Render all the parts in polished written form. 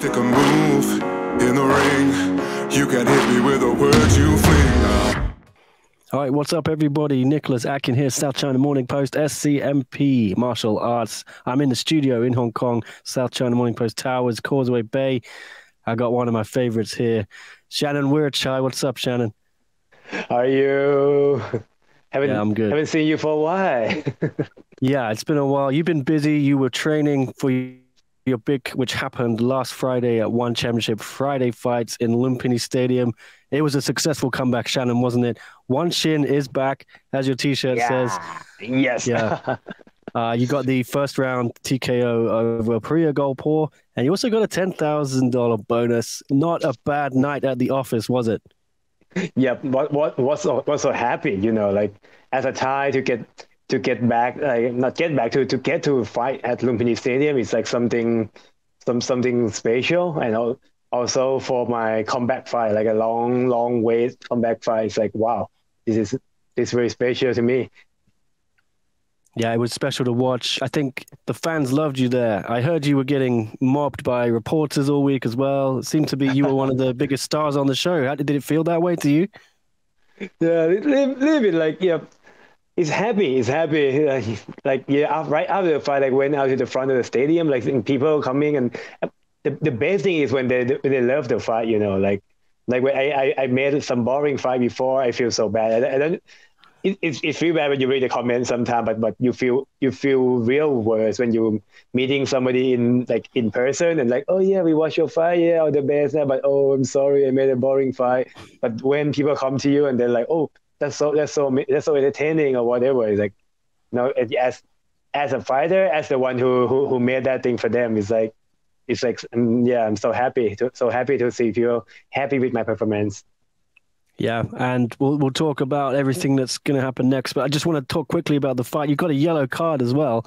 Take a move in the ring. You can hit me with the words you fling. All right, what's up, everybody? Nick Atkin here, South China Morning Post, SCMP, Martial Arts. I'm in the studio in Hong Kong, South China Morning Post Towers, Causeway Bay. I got one of my favorites here, Shannon Wiratchai. What's up, Shannon? How are you? I'm good. Haven't seen you for a while. Yeah, it's been a while. You've been busy. You were training for your big, which happened last Friday at ONE Championship Friday fights in Lumpinee Stadium. It was a successful comeback, Shannon, wasn't it? OneShin is back, as your T-shirt says. Yes. Yeah. You got the first round TKO over Pouriya Golpour, and you also got a $10,000 bonus. Not a bad night at the office, was it? Yeah. What's so happy, like as a Thai to get back, to get to fight at Lumpinee Stadium is like something special, and also for my comeback fight, like a long wait comeback fight. It's like, wow, this is very special to me. Yeah, it was special to watch. I think the fans loved you there. I heard you were getting mobbed by reporters all week as well. It seemed to be you were one of the biggest stars on the show. Did it feel that way to you? Yeah, a little bit like, yeah. It's happy. Right after the fight, like went out to the front of the stadium, like people coming, and the best thing is when they love the fight, like when I made some boring fight before, I feel so bad. I don't. It feels bad when you read the comments sometimes, but you feel real worse when you're meeting somebody in person and like, oh yeah, we watched your fight, yeah, all the best, but oh, I'm sorry, I made a boring fight. But when people come to you and they're like, oh, that's so entertaining or whatever, it's like, as a fighter, as the one who made that thing for them, it's like I'm so happy to see people happy with my performance. Yeah, and we'll talk about everything that's going to happen next. But I just want to talk quickly about the fight. You got a yellow card as well.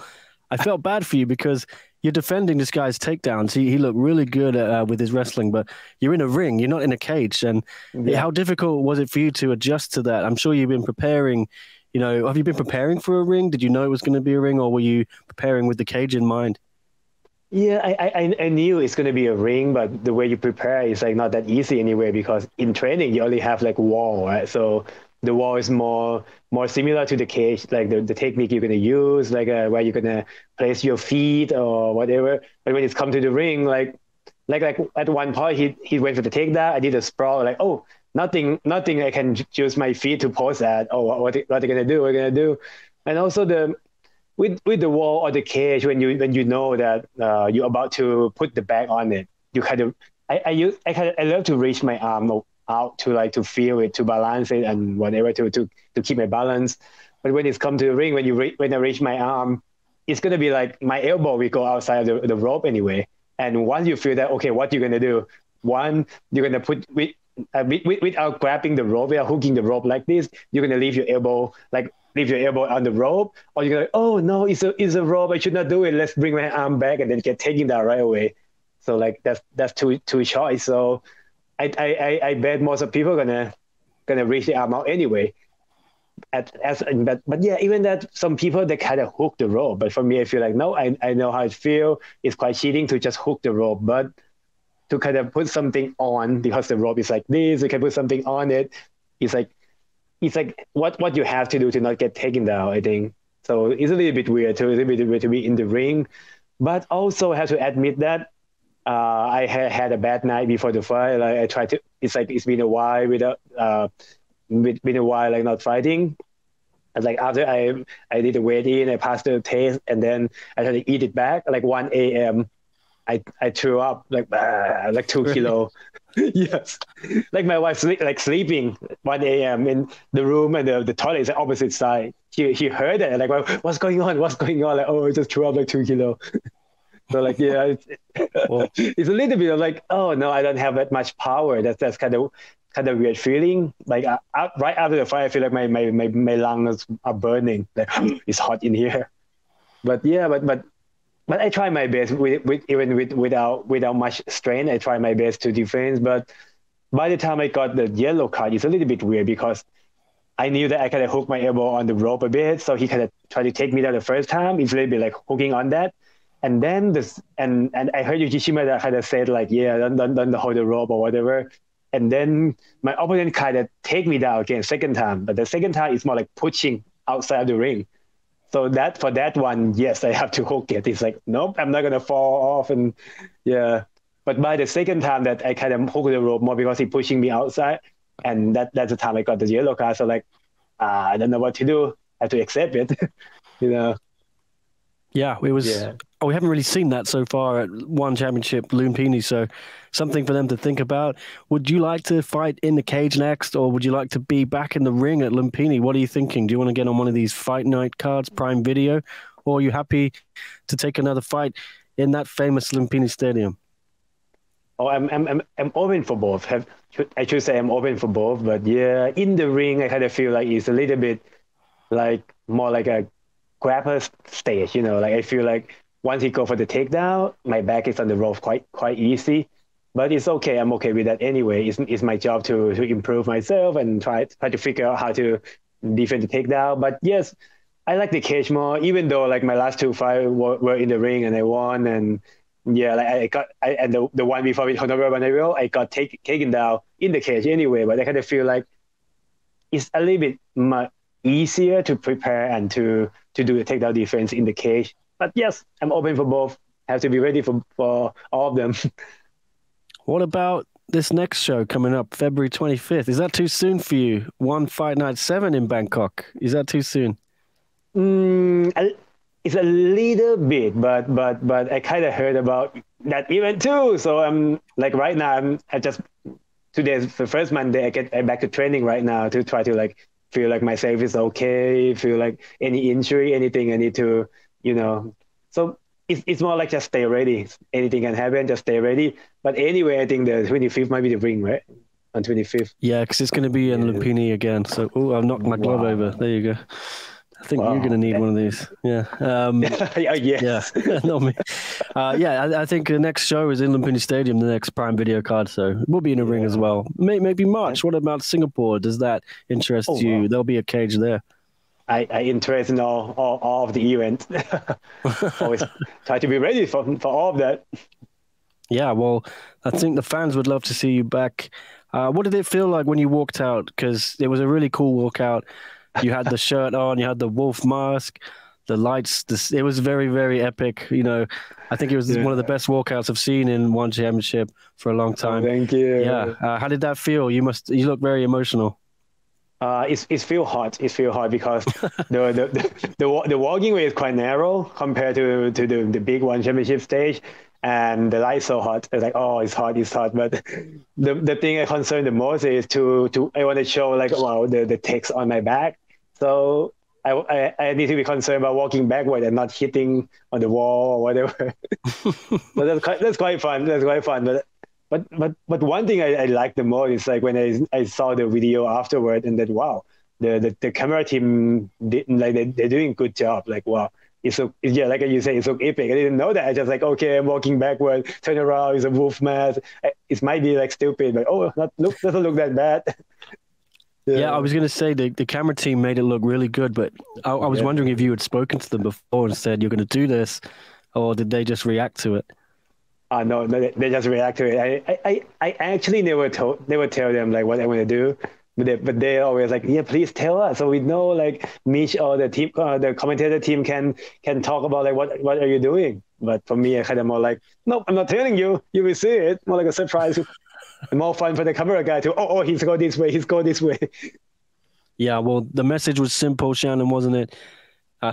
I felt bad for you because you're defending this guy's takedowns. He looked really good with his wrestling, but you're in a ring. You're not in a cage. And how difficult was it for you to adjust to that? I'm sure you've been preparing. Have you been preparing for a ring? Did you know it was going to be a ring, or were you preparing with the cage in mind? Yeah, I knew it's going to be a ring, but the way you prepare is like not that easy anyway, because in training you only have like wall, right? So the wall is more similar to the cage, like the technique you're going to use, like where you're going to place your feet or whatever. But when it's come to the ring, like at one point he went for the takedown, I did a sprawl, like, oh, nothing I can use my feet to pose at. Oh, what are they going to do? What are they going to do? And also with the wall or the cage, when you know that you're about to put the bag on it, you kind of I love to reach my arm out to feel it, to balance it and whatever, to keep my balance. But when it's come to the ring, when I reach my arm, it's gonna be like my elbow will go outside of the rope anyway. And once you feel that, okay, what you're gonna do? One, you're gonna put without grabbing the rope, without hooking the rope like this, you're gonna leave your elbow on the rope, or you're like, oh no, it's a rope, I should not do it, let's bring my arm back, and then get taken down right away. So like that's two choice. So I bet most of people gonna reach the arm out anyway. But yeah, even that, some people they kind of hook the rope, but for me I feel like, no, I know how it feels. It's quite cheating to just hook the rope, but to kind of put something on, because the rope is like this, you can put something on it. It's like what you have to do to not get taken down, I think. So it's a little bit weird to be in the ring, but also I have to admit that I had a bad night before the fight. Like I tried to. It's been a while like not fighting. And like after I did the weigh in, I passed the test, and then I tried to eat it back. Like 1 a.m. I threw up like 2 kilo. Yes, like my wife sleeping 1 a.m. in the room, and the toilet is the opposite side. She heard it, like, well, what's going on? Like, oh, I just threw up like 2 kilo. So like, yeah, it's a little bit of like, oh no, I don't have that much power. That's kind of weird feeling. Like right after the fight, I feel like my lungs are burning. Like it's hot in here. But yeah, but I try my best without much strain. I try my best to defend. But by the time I got the yellow card, it's a little bit weird, because I knew that I kind of hooked my elbow on the rope a bit. So he kind of tried to take me down the first time. It's a little bit like hooking on that. And then and I heard Yukishima that kind of said like, yeah, don't hold the rope or whatever. And then my opponent kind of take me down again second time, but the second time is more like pushing outside the ring. So that for that one, yes, I have to hook it. It's like, nope, I'm not gonna fall off, and yeah. But by the second time that I kind of hook the rope more because he's pushing me outside, and that's the time I got the yellow card. So like, I don't know what to do. I have to accept it, you know. Yeah, it was. Yeah. Oh, we haven't really seen that so far at ONE Championship Lumpinee, so something for them to think about. Would you like to fight in the cage next, or would you like to be back in the ring at Lumpinee? What are you thinking? Do you want to get on one of these fight night cards, Prime Video, or are you happy to take another fight in that famous Lumpinee Stadium? Oh, I'm open for both. I should say I'm open for both, but yeah, in the ring, I kind of feel like it's a little bit like more like a grapple stage, you know. Like I feel like once he go for the takedown, my back is on the rope quite easy. But it's okay. I'm okay with that anyway. It's my job to improve myself and try to figure out how to defend the takedown. But yes, I like the cage more, even though like my last two fights were in the ring and I won. And yeah, like and the one before with Honorable Banero, I got taken down in the cage anyway. But I kind of feel like it's a little bit more easier to prepare and to do the takedown defense in the cage. But yes, I'm open for both. Have to be ready for all of them. What about this next show coming up February 25th? Is that too soon for you? One Fight Night 7 in Bangkok. Is that too soon? It's a little bit, but I kind of heard about that event too. So I'm like right now, I just today's the first Monday. I'm back to training right now to try to like feel like myself is okay. Feel like any injury, anything I need to, you know. So it's more like just stay ready. Anything can happen, just stay ready. But anyway, I think the 25th might be the ring, right? On 25th. Yeah, because it's going to be in Lumpinee again. So, I've knocked my glove over. There you go. I think you're going to need one of these. Yeah. Yes. Yeah, not me. I think the next show is in Lumpinee Stadium, the next Prime Video card. So we'll be in a ring as well. Maybe March. What about Singapore? Does that interest you? Wow. There'll be a cage there. I interest in all of the events. Always try to be ready for all of that. Yeah, well, I think the fans would love to see you back. What did it feel like when you walked out? Because it was a really cool walkout. You had the shirt on, you had the wolf mask, the lights. It was very, very epic. You know, I think it was one of the best walkouts I've seen in ONE Championship for a long time. Oh, thank you. Yeah. How did that feel? You look very emotional. It feel hard. It feel hard because the walking way is quite narrow compared to the big ONE Championship stage, and the light's so hot. It's like, oh, it's hot. But the thing I concern the most is I want to show like, wow, the text on my back. So I need to be concerned about walking backward and not hitting on the wall or whatever. But that's quite fun. That's quite fun. But one thing I like the most is like when I saw the video afterward and that, wow, the camera team they're doing a good job. Like, wow, it's so, yeah, like you say, it's so epic. I didn't know that. I just like, okay, I'm walking backward, turn around, it's a wolf mask. It might be like stupid, but doesn't look that bad. Yeah, I was going to say the camera team made it look really good, but I was wondering if you had spoken to them before and said you're going to do this, or did they just react to it? No, they just react to it. I actually never tell them like what I want to do, but they always like, yeah, please tell us so we know, like Mitch or the team, the commentator team can talk about like what are you doing. But for me, I kind of more like, nope, I'm not telling you. You will see it. More like a surprise. More fun for the camera guy to, he's go this way. Yeah, well, the message was simple, Shannon, wasn't it?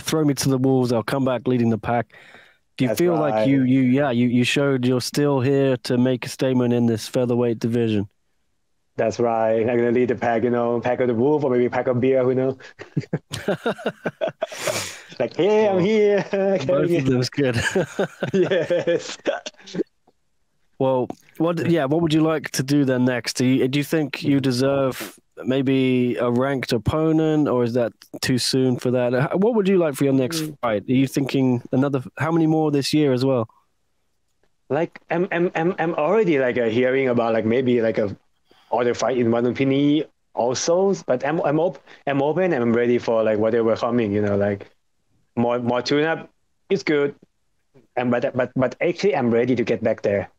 Throw me to the wolves. I'll come back leading the pack. Do you feel like you showed you're still here to make a statement in this featherweight division? That's right. I'm gonna lead the pack, pack of the wolf or maybe pack of beer, who knows? Like, hey, I'm here. Both of them's good. Yes. Well, what would you like to do then next? Do you think you deserve maybe a ranked opponent, or is that too soon for that? What would you like for your next fight? Are you thinking how many more this year as well? Like I'm already like hearing about like maybe like a other fight in ONE Lumpinee also, but I'm open and I'm ready for like whatever coming, like more tune up is good. but actually I'm ready to get back there.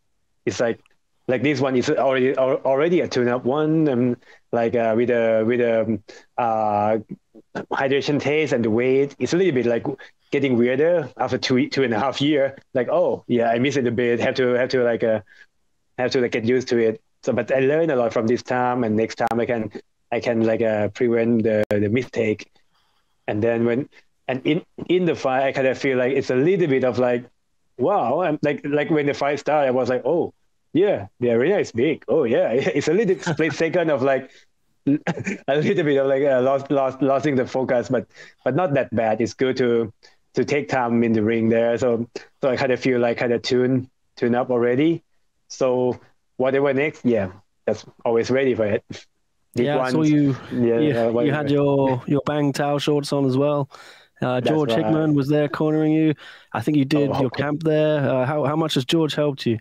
It's like this one is already a tune-up one, and like with a hydration taste and the weight, it's a little bit like getting weirder after 2.5 years. Like, oh yeah, I miss it a bit. Have to get used to it. So, but I learned a lot from this time, and next time I can like prevent the mistake. And then in the fight, I kind of feel like it's a little bit of like, wow, I'm like when the fight started, I was like, oh yeah, the arena is big. Oh yeah, it's a little split second of like a little bit of like losing the focus, but not that bad. It's good to take time in the ring there. So I kind of feel like kind of tune up already. So whatever next, yeah, that's always ready for it. Yeah, so you had your Bang Tao shorts on as well. George right. Hickman was there cornering you. I think you did your camp there. How much has George helped you?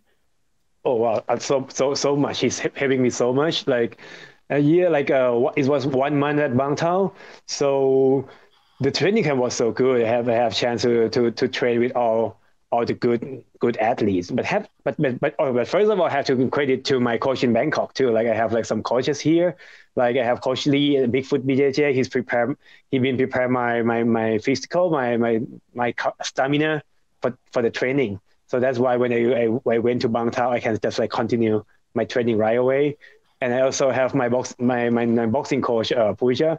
Oh wow, so much. He's helping me so much. Like a year, like it was 1 month at Bang Tao. So the training camp was so good. I have chance to train with all the good athletes. But first of all, I have to credit to my coach in Bangkok too. Like I have like some coaches here. Like I have Coach Lee, Bigfoot BJJ. He's been preparing my physical, my stamina for the training. So that's why when I went to Bang Tao, I can just like continue my training right away. And I also have my boxing coach, Pouriya.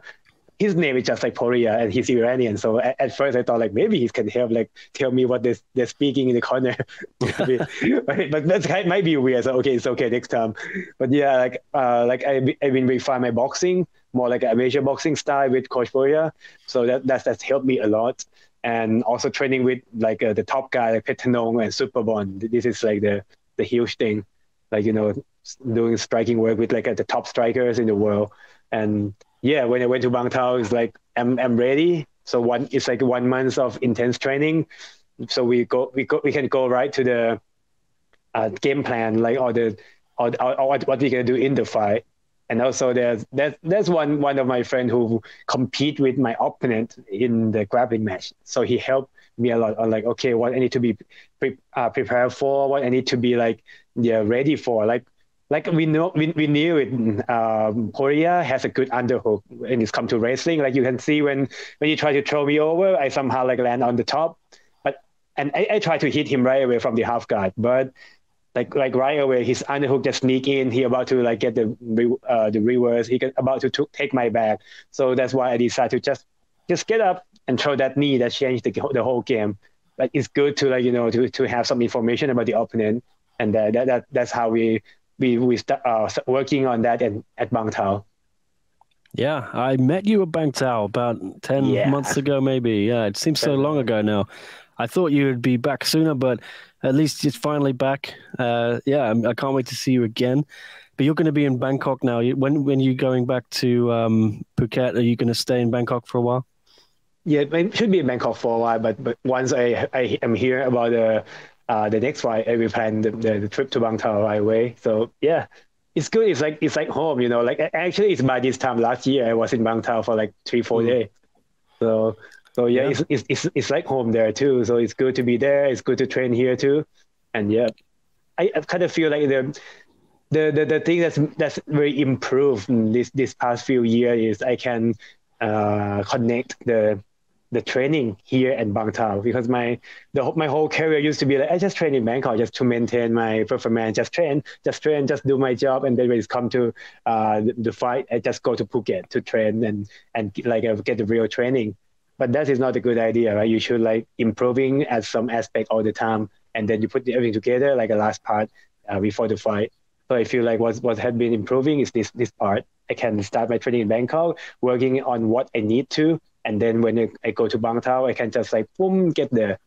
His name is just like Pouriya, and he's Iranian. So at first I thought like maybe he can help like tell me what they're speaking in the corner. but that might be weird. So okay, it's okay next time. But yeah, like I've been refining my boxing more like a major boxing style with Coach Pouriya. So that's helped me a lot. And also training with like the top guy like Petanong and Superbon. This is like the huge thing, like doing striking work with like the top strikers in the world. And yeah, when I went to Bang Tao, it's like I'm ready. So it's like 1 month of intense training. So we can go right to the game plan, like or what we're gonna do in the fight. And also there's one of my friends who compete with my opponent in the grappling match. So he helped me a lot on like, okay, what I need to be prepared for, what I need to be like ready for. Like we knew it. Pouriya has a good underhook when it's come to wrestling. Like you can see when you try to throw me over, I somehow like land on the top. And I try to hit him right away from the half guard, but like right away his underhook just sneak in. He about to like get the reverse. He about to take my back. So that's why I decided to just get up and throw that knee. That changed the whole game. But it's good to like to have some information about the opponent, and that's how we start working on that at Bang Tao. Yeah, I met you at Bang Tao about 10 months ago, maybe. Yeah, it seems so long ago now. I thought you would be back sooner, but at least it's finally back. Yeah, I can't wait to see you again. But you're going to be in Bangkok now. When are you going back to Phuket? Are you going to stay in Bangkok for a while? Yeah, I should be in Bangkok for a while, but once I am here about the next flight, I will plan the trip to Bang Tao right away. So yeah, it's good. It's like home, Like actually, it's by this time last year I was in Bang Tao for like 3-4 days. So yeah, it's like home there too. So it's good to be there. It's good to train here too, and yeah, I kind of feel like the thing that's very improved in this past few years is I can connect the training here at Bang Tao, because my whole career used to be like I just train in Bangkok just to maintain my performance, just train, just do my job, and then when it's come to the fight, I just go to Phuket to train and like get the real training. But that is not a good idea, right? You should like improving at some aspect all the time, and then you put everything together like a last part before the fight. So I feel like what had been improving is this part. I can start my training in Bangkok, working on what I need to, and then when I go to Bang Tao, I can just like boom, get the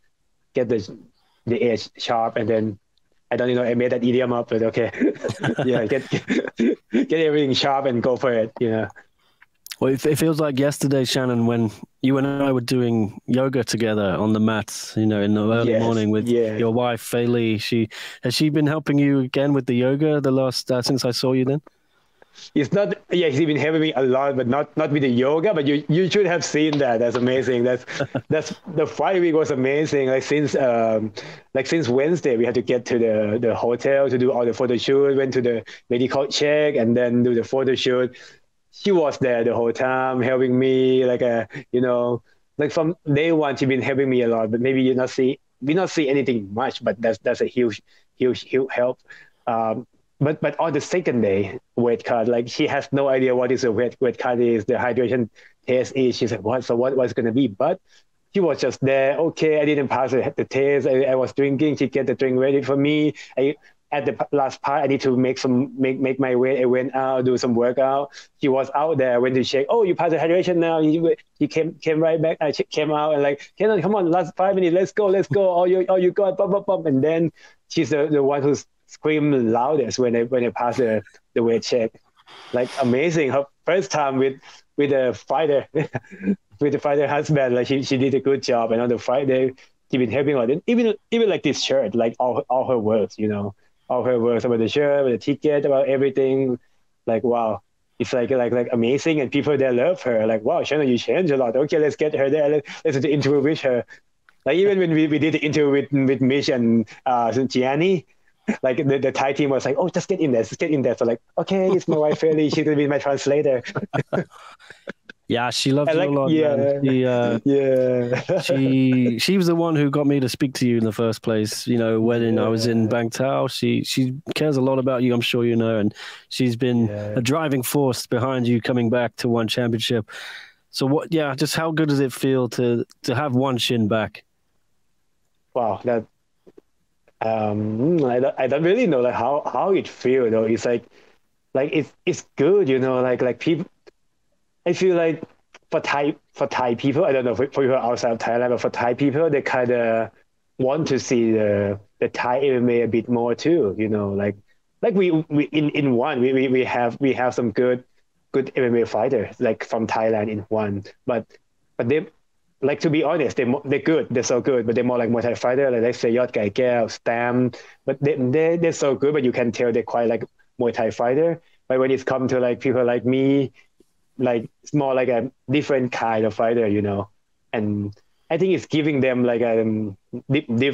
edge sharp, and then I don't I made that idiom up, but okay, yeah, get everything sharp and go for it, Well, it feels like yesterday, Shannon, when you and I were doing yoga together on the mats, in the early morning with your wife, Fei Li. Has she been helping you again with the yoga the last since I saw you then? it's not. Yeah, he's been helping me a lot, but not with the yoga. But you should have seen that. That's amazing. That's the fight week was amazing. Like since Wednesday, we had to get to the hotel to do all the photo shoot. Went to the medical check and then do the photo shoot. She was there the whole time helping me. Like from day one, she's been helping me a lot. But maybe we not see anything much, but that's a huge help. But on the second day, weight cut, like she has no idea what is a weight cut is, the hydration test is. She's like, what? So what's going to be? But she was just there. Okay, I didn't pass the test. I was drinking. She get the drink ready for me. At the last part, I need to make make my weight. I went out, do some workout. She was out there, went to check. Oh, you passed the hydration now. He came right back. I came out and like, Kenan, come on, last 5 minutes. Let's go. All you got, bum. And then she's the one who's screamed loudest when I pass the weight check. Like amazing. Her first time with a fighter, with the fighter husband. Like she did a good job. And on the fight day, she's been helping a lot. Even like this shirt, like all her words, all her words about the shirt, about the ticket, about everything. Like wow, it's like amazing, and people there love her. Like wow, Shannon, you changed a lot. Okay, let's get her there. Let's do the interview with her. Like even when we did the interview with Mish and Gianni, like the Thai team was like, oh, just get in there. So like, okay, it's my wife Fairly. She's gonna be my translator. Yeah, she loves you a lot. Yeah, man. yeah. She was the one who got me to speak to you in the first place. When I was in Bangtao, she cares a lot about you. I'm sure you know, and she's been a driving force behind you coming back to ONE Championship. So what? Yeah, just how good does it feel to have OneShin back? Wow, that I don't really know like how it feels though. It's like it's good, like people. I feel like for Thai people, I don't know for people outside of Thailand, but for Thai people, they kind of want to see the Thai MMA a bit more too. Like we in ONE, we have some good MMA fighters like from Thailand in ONE, but they, like, to be honest, they're good, they're so good, but they're more like Muay Thai fighter, like let's say Yot Gai Keo, Stam, but they're so good, but you can tell they're quite like Muay Thai fighter. But when it's come to like people like me, like it's more like a different kind of fighter, and I think it's giving them like a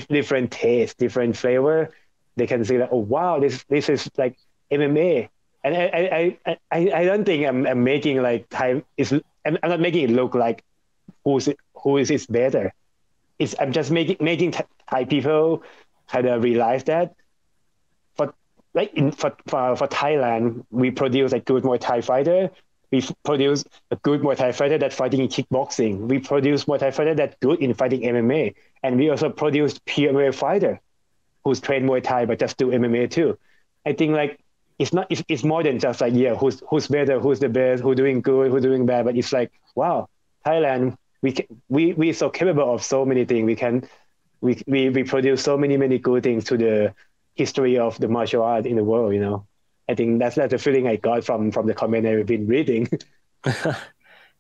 different taste, different flavor. They can see like, oh wow, this is like MMA, and I don't think I'm making like Thai is I'm not making it look like who is better. I'm just making Thai people kind of realize that for Thailand, we produce a good Muay Thai fighter. We produce a good Muay Thai fighter that's fighting in kickboxing. We produce Muay Thai fighter that's good in fighting MMA. And we also produce pure MMA fighter who's trained Muay Thai but just do MMA too. I think like it's more than just like, yeah, who's better, who's the best, who's doing good, who's doing bad. But it's like, wow, Thailand, we're so capable of so many things. We produce so many good things to the history of the martial art in the world, I think that's the feeling I got from the comment I've been reading.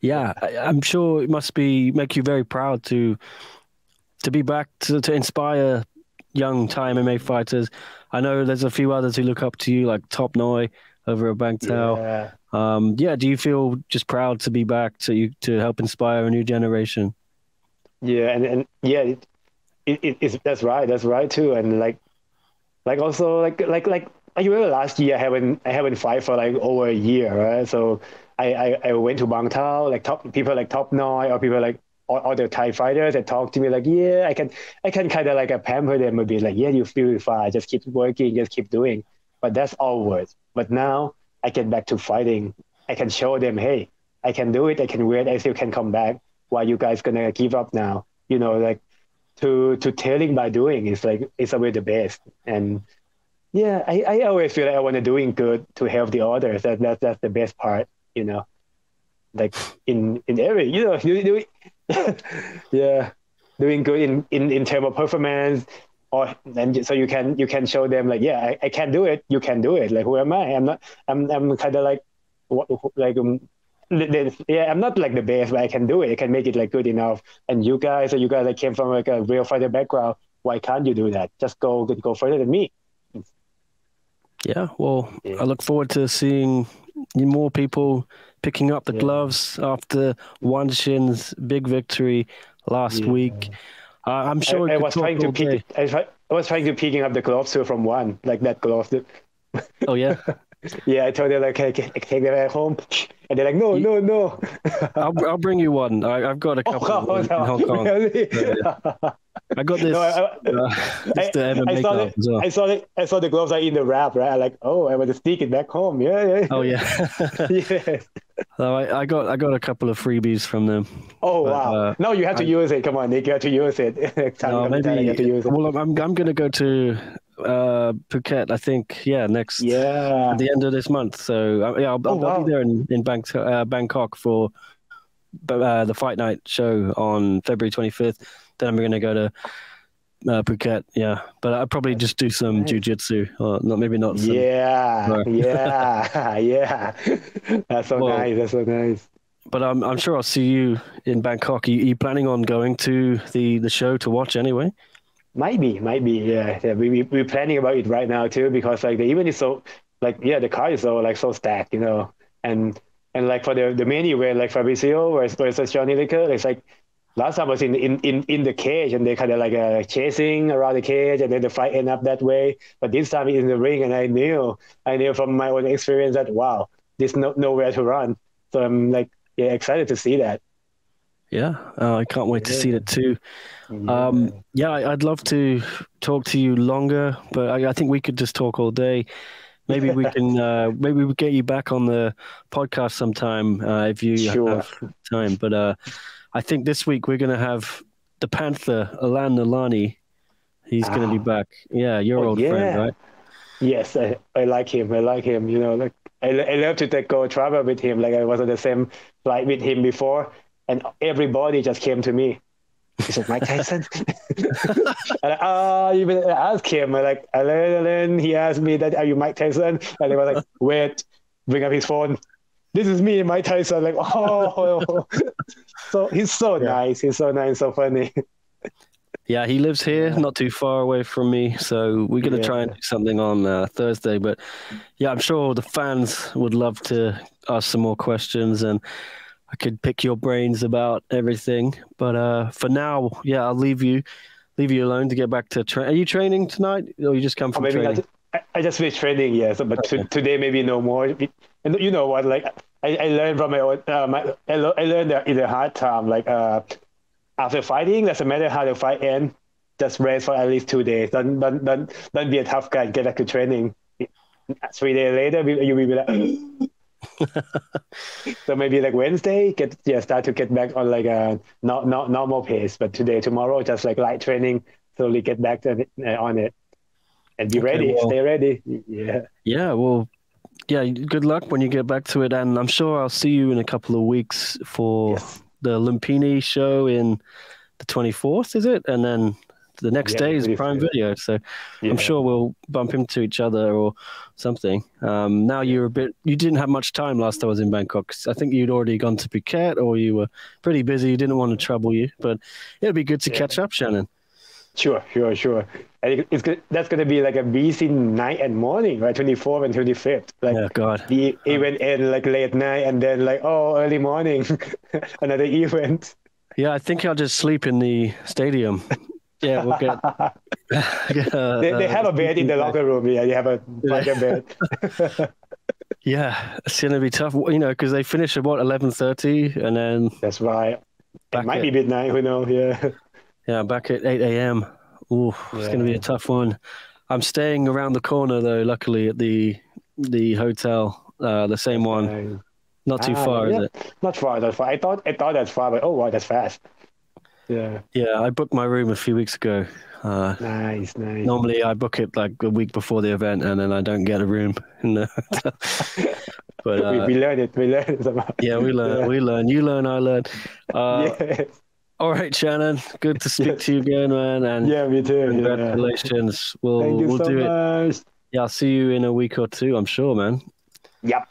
Yeah, I'm sure it must make you very proud to be back to inspire young Thai MMA fighters. I know there's a few others who look up to you, like Top Noi over at Bangtao. Yeah. Do you feel just proud to be back to help inspire a new generation? Yeah, and yeah, it's that's right too, and like also like you remember last year I haven't fight for like over a year, right? So I went to Bangtao, like people like Top Noi or people like other Thai fighters that talk to me like, yeah, I can kind of like pamper them a bit, like, yeah, you feel fine, just keep working, just keep doing. But that's all words. But now I get back to fighting. I can show them, hey, I can do it. I can wait. I still can come back. Why you guys gonna give up now? Like to telling by doing is like it's always the best. And yeah, I always feel like I want to doing good to help the others. That's the best part, like in every, doing yeah, doing good in terms of performance, and so you can show them like, yeah, I can do it. You can do it. Like, who am I? I'm kind of like yeah, I'm not like the best, but I can do it. I can make it like good enough. And you guys like came from like a real fighter background. Why can't you do that? Just go further than me. Yeah, well, I look forward to seeing more people picking up the gloves after OneShin's big victory last week. I'm sure I was trying to pick. I was trying to picking up the gloves too from One, like that glove. Oh yeah. Yeah, I told them like, hey, take them back home, and they're like, no. I'll bring you one. I've got a couple in Hong Kong. Really? I got this. No, the MMA glove as well. I saw the gloves are in the wrap, right? I'm like, oh, I want to sneak it back home. Yeah. Oh yeah. Yeah. So I got a couple of freebies from them. Oh wow! No, you have to use it. Come on, Nick, you have to use it. Maybe you have to use it. Well, I'm gonna go to Phuket. I think at the end of this month. So I'll be there in Bangkok for the Fight Night show on February 25th. Then I'm gonna go to Phuket. Yeah, but I'll probably just do some jiu-jitsu, or maybe not. Yeah. That's so nice. That's so nice. But I'm sure I'll see you in Bangkok. Are you planning on going to the show to watch anyway? Might be. Yeah. We're planning about it right now too, because like the event is so the card is so stacked, and like for the main event, like Fabricio versus Johnny Licker, it's like last time I was in the cage, and they kind of like chasing around the cage, and then the fight ended up that way. But this time in the ring, and I knew from my own experience that wow, there's nowhere to run. So I'm like excited to see that. Yeah, I can't wait to see it too. I'd love to talk to you longer, but I think we could just talk all day. Maybe we can maybe we get you back on the podcast sometime if you have time. But I think this week we're going to have the Panther, Alan Nalani. He's going to be back. Yeah, your old friend, right? Yes, I like him. I love to go travel with him. Like I was on the same flight with him before, and everybody just came to me. He said, Mike Tyson? And even ask him. I'm like, Alan, he asked me that, are you Mike Tyson? And they were like, wait, bring up his phone. This is me, Mike Tyson. Like, oh. So he's so nice. He's so nice, so funny. Yeah, he lives here, not too far away from me. So we're going to try and do something on Thursday. But yeah, I'm sure the fans would love to ask some more questions, and I could pick your brains about everything. But for now, I'll leave you alone to get back to train. Are you training tonight, or you just come from training? I just finished training, but today maybe no more. And you know what? Like I learned from my own. I learned that in a hard time. Like after fighting, doesn't matter how the fight ends, just rest for at least 2 days. Don't be a tough guy. Get back to training. 3 days later, you will be like. So maybe like Wednesday, start to get back on like a not normal pace. But tomorrow, just like light training, slowly get back on it, and be ready. Stay ready. Yeah. Well, good luck when you get back to it, and I'm sure I'll see you in a couple of weeks for the Lumpinee show in the 24th, is it? And then the next day is Prime Video, so I'm sure we'll bump into each other or something. Now you didn't have much time last I was in Bangkok. I think you'd already gone to Phuket, or you were pretty busy. You didn't want to trouble you, but it'll be good to catch up, Shannon. Sure. I think that's going to be like a busy night and morning, right? 24th and 25th. Like, God. The event end like late night, and then like, early morning, another event. Yeah, I think I'll just sleep in the stadium. Yeah, we'll get. They have a bed in the locker room. Yeah, you have a bed. Yeah, it's gonna be tough, because they finish at 11:30, and then. That's right. It might be midnight. Who knows? Yeah. Yeah, back at 8 a.m. Ooh, it's gonna be a tough one. I'm staying around the corner though. Luckily, at the hotel, the same one. Not too far, is it? Not far. I thought that's far, but wow, that's fast. Yeah. Yeah, I booked my room a few weeks ago. Nice. Normally, I book it like a week before the event, and then I don't get a room in the hotel. But we learn it. Yeah, we learn. You learn, I learn. Yes. All right, Shannon. Good to speak to you again, man. And me too. Congratulations. Thank you we'll so do much. it. Yeah, I'll see you in a week or two, I'm sure, man. Yep.